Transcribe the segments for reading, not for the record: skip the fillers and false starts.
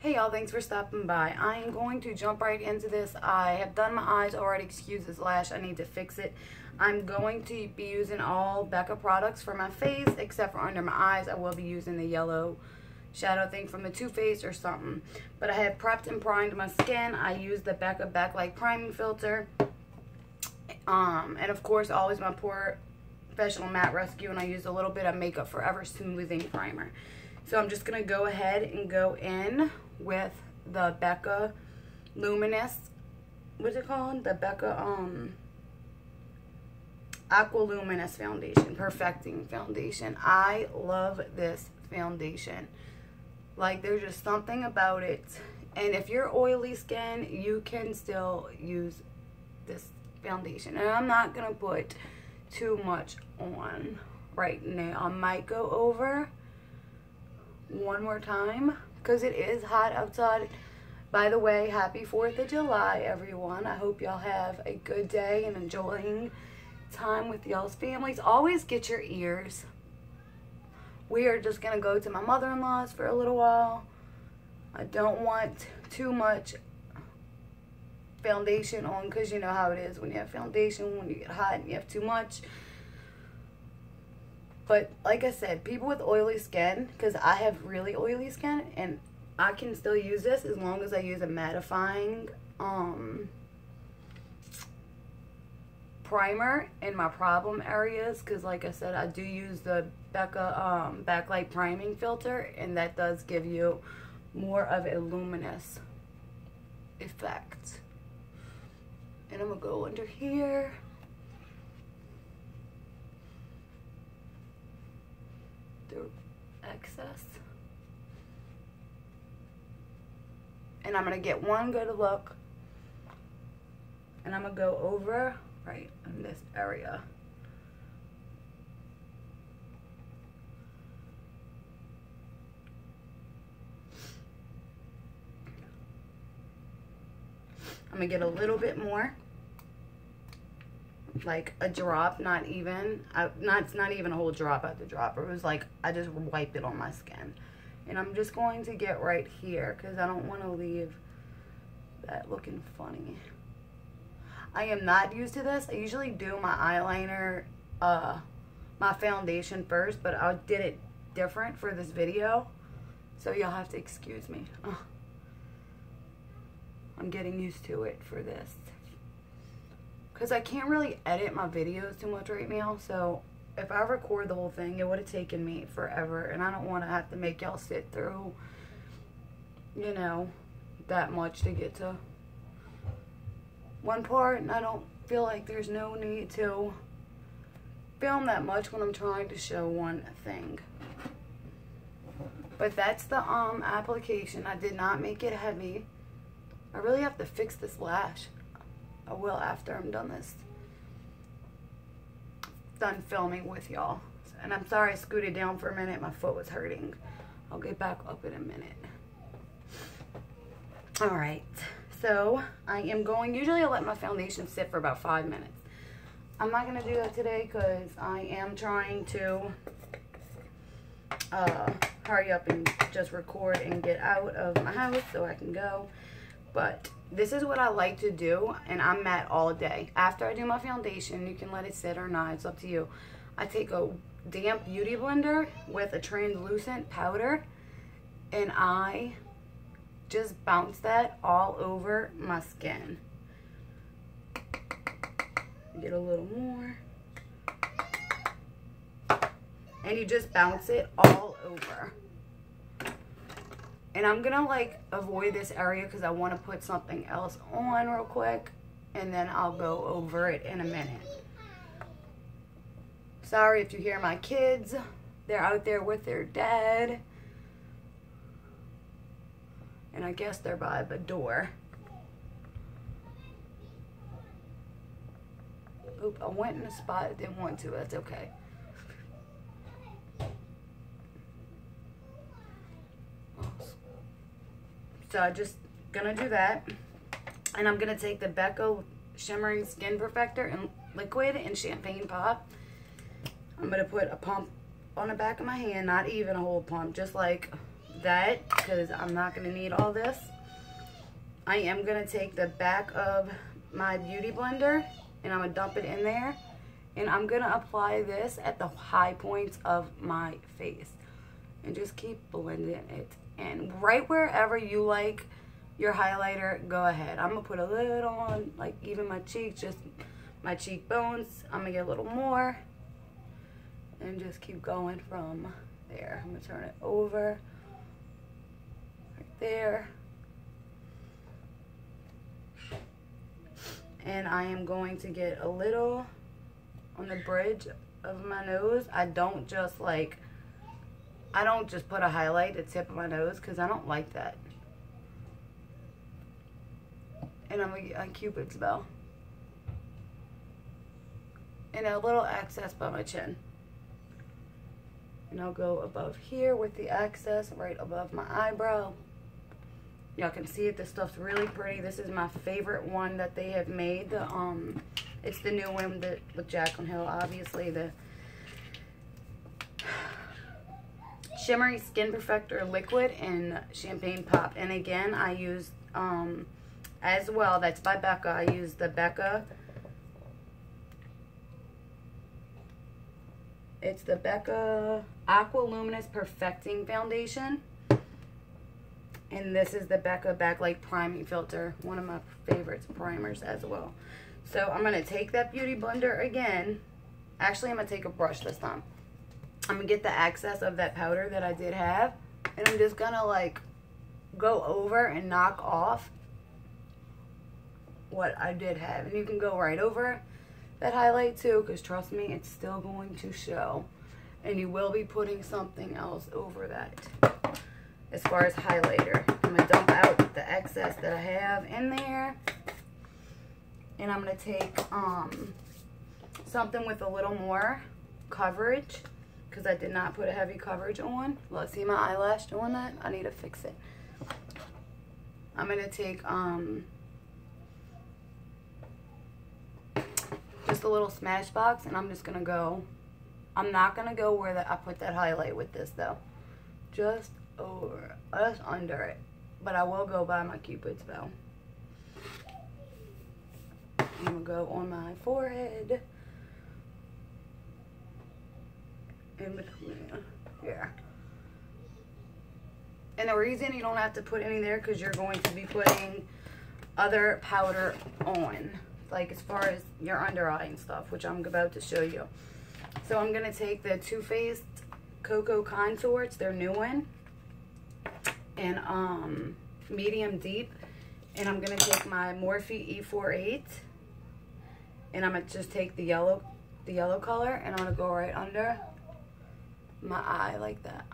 Hey y'all, thanks for stopping by. I am going to jump right into this. I have done my eyes already. Excuse this lash. I need to fix it. I'm going to be using all Becca products for my face, except for under my eyes. I will be using the yellow shadow thing from the Too Faced or something. But I have prepped and primed my skin. I use the Becca Backlight Priming Filter. And of course, always my Professional Matte Rescue. And I use a little bit of Makeup Forever Smoothing Primer. So I'm just going to go ahead and go in with the Becca Luminous, what's it called? The Becca Aqua Luminous Foundation, Perfecting Foundation. I love this foundation. Like, there's just something about it. And if you're oily skin, you can still use this foundation. And I'm not going to put too much on right now. I might go over one more time because it is hot outside. By the way, happy 4th of July, everyone. I hope y'all have a good day and enjoying time with y'all's families. Always get your ears. We are just gonna go to my mother-in-law's for a little while. I don't want too much foundation on because you know how it is when you have foundation, when you get hot and you have too much. But like I said, people with oily skin, because I have really oily skin, and I can still use this as long as I use a mattifying primer in my problem areas. Because like I said, I do use the Becca Backlight Priming Filter, and that does give you more of a luminous effect. And I'm going to go under here. Excess, and I'm gonna get one good look, and I'm gonna go over right in this area. I'm gonna get a little bit more, like a drop, not even, it's not even a whole drop at the dropper. It was like, I just wiped it on my skin. And I'm just going to get right here because I don't want to leave that looking funny. I am not used to this. I usually do my eyeliner, my foundation first, but I did it different for this video. So y'all have to excuse me. I'm getting used to it for this. Because I can't really edit my videos too much right now. So if I record the whole thing, it would have taken me forever. And I don't want to have to make y'all sit through, you know, that much to get to one part. And I don't feel like there's no need to film that much when I'm trying to show one thing. But that's the application. I did not make it heavy. I really have to fix this lash. I will after I'm done filming with y'all. And I'm sorry I scooted down for a minute. My foot was hurting. I'll get back up in a minute. Alright. So, I am going... Usually I let my foundation sit for about 5 minutes. I'm not going to do that today because I am trying to hurry up and just record and get out of my house so I can go. But this is what I like to do, and I'm matte all day. After I do my foundation, you can let it sit or not, it's up to you. I take a damp beauty blender with a translucent powder, and I just bounce that all over my skin. Get a little more. And you just bounce it all over. And I'm gonna like avoid this area because I want to put something else on real quick, and then I'll go over it in a minute. Sorry if you hear my kids. They're out there with their dad. And I guess they're by the door. Oop, I went in a spot I didn't want to. That's okay. So I'm just gonna do that, and I'm gonna take the Becca Shimmering Skin Perfector in liquid and champagne pop. I'm gonna put a pump on the back of my hand, not even a whole pump, just like that because I'm not going to need all this. I am going to take the back of my beauty blender and I'm going to dump it in there. And I'm going to apply this at the high points of my face. And just keep blending it in. Right wherever you like your highlighter, go ahead. I'm going to put a little on, like even my cheeks, just my cheekbones. I'm going to get a little more. And just keep going from there. I'm going to turn it over. Right there. And I am going to get a little on the bridge of my nose. I don't just put a highlight at the tip of my nose because I don't like that. And I'm going to get on Cupid's bow. And a little excess by my chin. And I'll go above here with the excess right above my eyebrow. Y'all can see it. This stuff's really pretty. This is my favorite one that they have made. It's the new one with Jaclyn Hill, obviously. The Shimmery Skin Perfector Liquid in Champagne Pop. And again, I used, as well, that's by Becca. I used the Becca. It's the Becca Aqua Luminous Perfecting Foundation. And this is the Becca Backlight Priming Filter. One of my favorites primers as well. So I'm going to take that beauty blender again. Actually, I'm going to take a brush this time. I'm going to get the excess of that powder that I did have. And I'm just going to like go over and knock off what I did have. And you can go right over that highlight too, because trust me, it's still going to show. And you will be putting something else over that. As far as highlighter, I'm going to dump out the excess that I have in there. And I'm going to take something with a little more coverage, because I did not put a heavy coverage on. Let's see my eyelash doing that. I need to fix it. I'm going to take just a little Smashbox, and I'm just going to go. I'm not going to go where I put that highlight with this though. Just over, just under it. But I will go by my Cupid's bow. I'm going to go on my forehead. In between here. And the reason you don't have to put any there, because you're going to be putting other powder on. Like as far as your under eye and stuff, which I'm about to show you. So I'm going to take the Too Faced Cocoa Contour. It's their new one. And medium deep. And I'm going to take my Morphe E48. And I'm going to just take the yellow color. And I'm going to go right under my eye like that.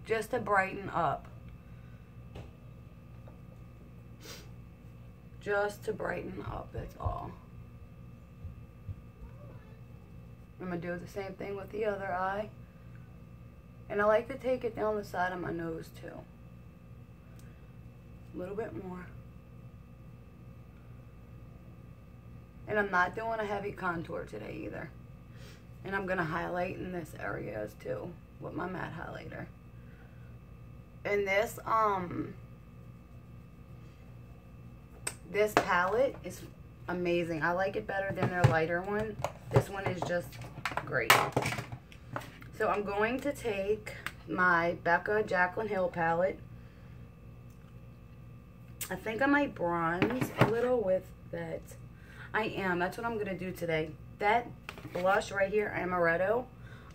Just to brighten up. Just to brighten up, that's all. I'm going to do the same thing with the other eye. And I like to take it down the side of my nose too. A little bit more. And I'm not doing a heavy contour today either. And I'm going to highlight in this areas too with my matte highlighter. And this palette is amazing. I like it better than their lighter one. This one is just great. So I'm going to take my Becca Jaclyn Hill palette. I think I might bronze a little with that. I am. That's what I'm going to do today. That blush right here, Amaretto,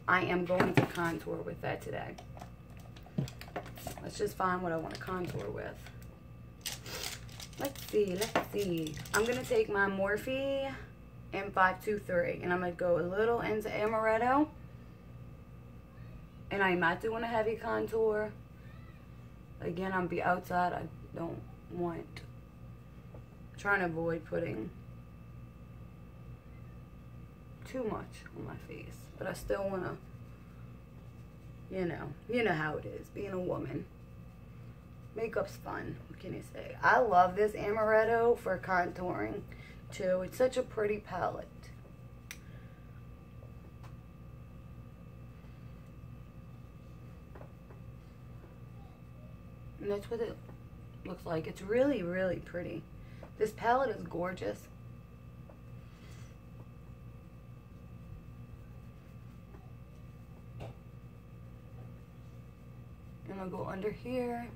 I am going to contour with that today. Let's just find what I want to contour with. Let's see. I'm going to take my Morphe M523 and I'm going to go a little into Amaretto. And I'm not doing a heavy contour. Again, I'm be outside. I don't want, trying to avoid putting too much on my face. But I still want to, you know how it is, being a woman. Makeup's fun. What can you say? I love this Amaretto for contouring too. It's such a pretty palette. And that's what it looks like. It's really, really pretty. This palette is gorgeous. And I'm going to go under here.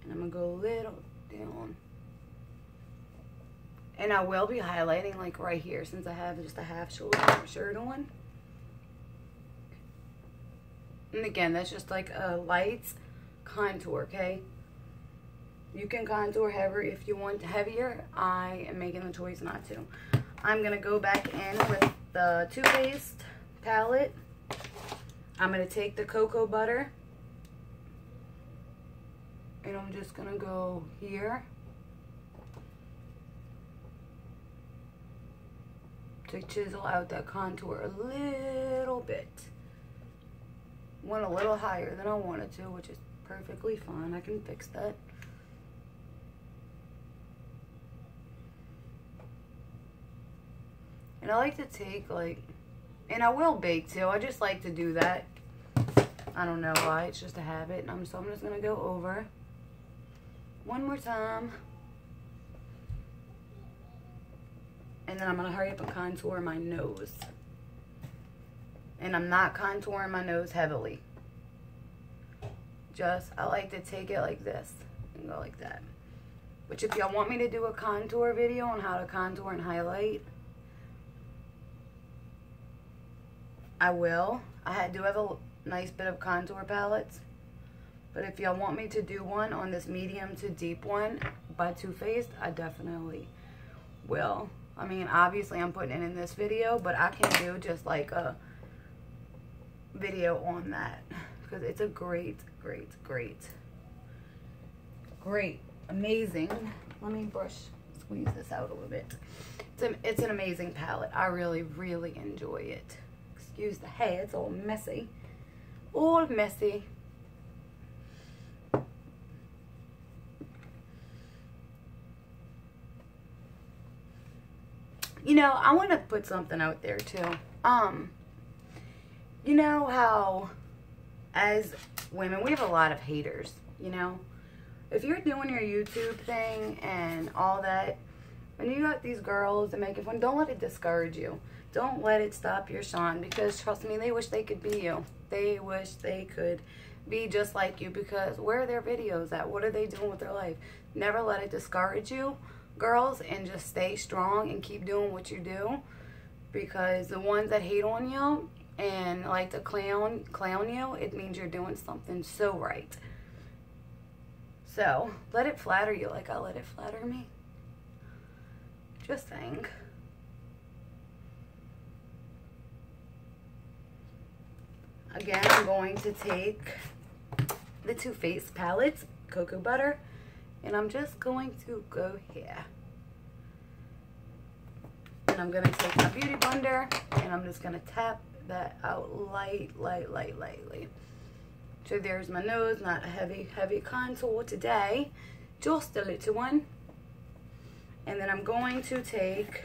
And I'm going to go a little down. And I will be highlighting like right here since I have just a half shoulder shirt on. And again, that's just like a light contour, okay? You can contour heavier if you want heavier. I am making the choice not to. I'm going to go back in with the Too Faced palette. I'm going to take the cocoa butter. And I'm just going to go here. To chisel out that contour a little bit. Went a little higher than I wanted to, which is perfectly fine. I can fix that. And I like to take like, and I will bake too. I just like to do that. I don't know why. It's just a habit. So I'm just going to go over one more time. And then I'm going to hurry up and contour my nose. And I'm not contouring my nose heavily. Just, I like to take it like this and go like that. Which if y'all want me to do a contour video on how to contour and highlight, I will. I do have a nice bit of contour palettes. But if y'all want me to do one on this medium to deep one by Too Faced, I definitely will. I mean, obviously I'm putting it in this video, but I can do just like a video on that. Because it's a great, amazing. Let me squeeze this out a little bit. It's an amazing palette. I really, really enjoy it. Excuse the hair, it's all messy. All messy. You know, I want to put something out there too. You know how as women, we have a lot of haters, you know? If you're doing your YouTube thing and all that, when you got these girls and making fun, don't let it discourage you. Don't let it stop your shine, because trust me, they wish they could be you. They wish they could be just like you, because where are their videos at? What are they doing with their life? Never let it discourage you, girls, and just stay strong and keep doing what you do, because the ones that hate on you and like to clown you, it means you're doing something so right. So let it flatter you like I let it flatter me. Just think. Again, I'm going to take the Too Faced palettes, cocoa butter, and I'm just going to go here. And I'm going to take my beauty blender, and I'm just going to tap that out lightly. So there's my nose, not a heavy contour today, just a little one. And then I'm going to take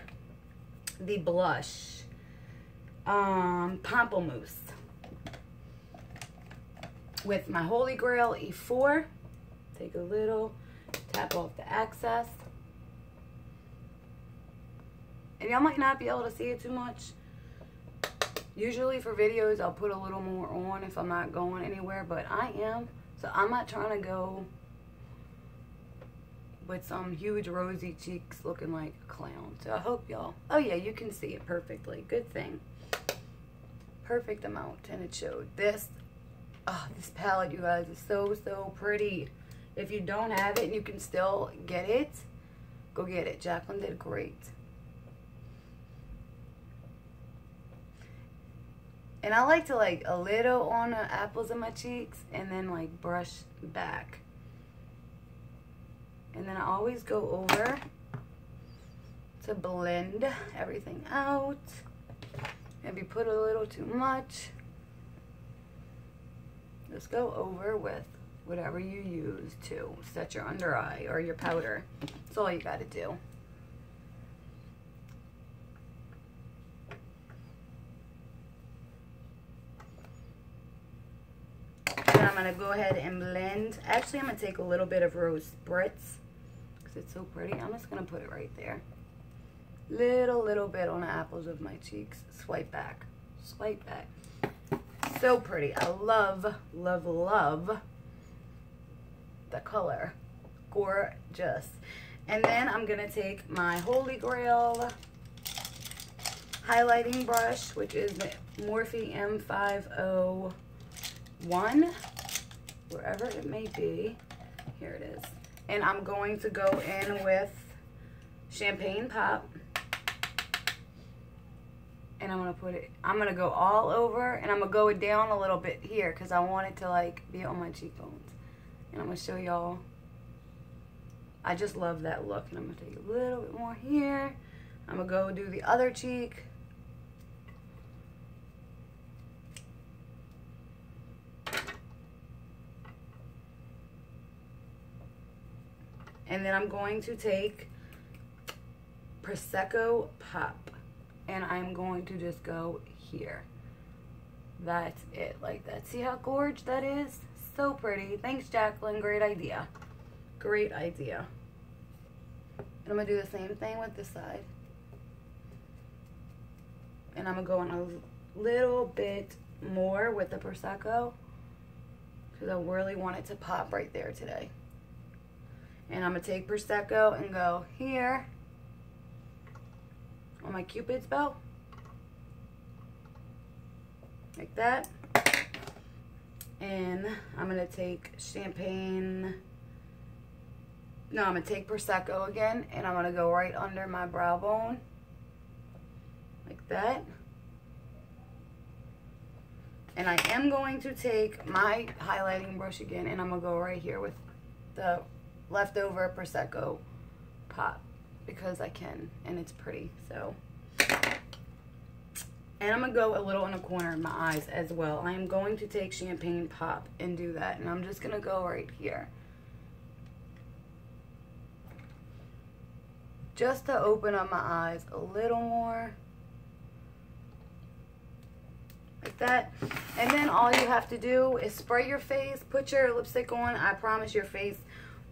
the blush, Pamplemousse, with my Holy Grail E4. Take a little, tap off the excess. And y'all might not be able to see it too much. Usually for videos, I'll put a little more on if I'm not going anywhere, but I am. So I'm not trying to go with some huge rosy cheeks looking like a clown. So I hope y'all, oh yeah, you can see it perfectly. Good thing. Perfect amount, and it showed. This palette, you guys, is so pretty. If you don't have it and you can still get it, go get it. Jacqueline did great. And I like to like a little on the apples of my cheeks and then like brush back. And then I always go over to blend everything out. Maybe put a little too much. Just go over with whatever you use to set your under eye or your powder. That's all you got to do. And I'm I'm going to go ahead and blend. Actually, I'm going to take a little bit of Rose Spritz because it's so pretty. I'm just going to put it right there. Little bit on the apples of my cheeks. Swipe back. Swipe back. So pretty. I love the color. Gorgeous. And then I'm going to take my Holy Grail highlighting brush, which is the Morphe M501, wherever it may be. Here it is. And I'm going to go in with Champagne Pop. And I'm going to go all over, and I'm going to go down a little bit here because I want it to like be on my cheekbones. And I'm going to show y'all. I just love that look. And I'm going to take a little bit more here. I'm going to go do the other cheek. And then I'm going to take Prosecco Pop. And I'm going to just go here. That's it, like that. See how gorgeous that is? So pretty. Thanks, Jacqueline. Great idea. Great idea. And I'm going to do the same thing with this side. And I'm going to go in a little bit more with the Prosecco because I really want it to pop right there today. And I'm going to take Prosecco and go here on my Cupid's bow, like that. And I'm gonna take I'm gonna take Prosecco again, and I'm gonna go right under my brow bone, like that. And I am going to take my highlighting brush again, and I'm gonna go right here with the leftover Prosecco Pop, because I can, and it's pretty. So, and I'm gonna go a little in the corner of my eyes as well. I am going to take Champagne Pop and do that, and I'm just gonna go right here, just to open up my eyes a little more, like that. And then all you have to do is spray your face, put your lipstick on. I promise your face,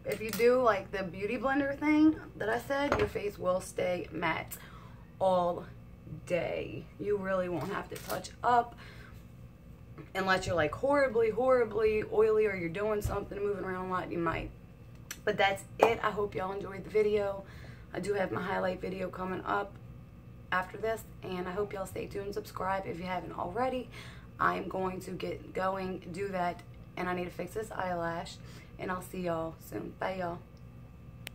if you do like the beauty blender thing that I said, your face will stay matte all day. You really won't have to touch up unless you're like horribly oily, or you're doing something, moving around a lot, you might. But that's it. I hope y'all enjoyed the video. I do have my highlight video coming up after this, and I hope y'all stay tuned. Subscribe if you haven't already. I am going to get going, do that, and I need to fix this eyelash. And I'll see y'all soon. Bye, y'all.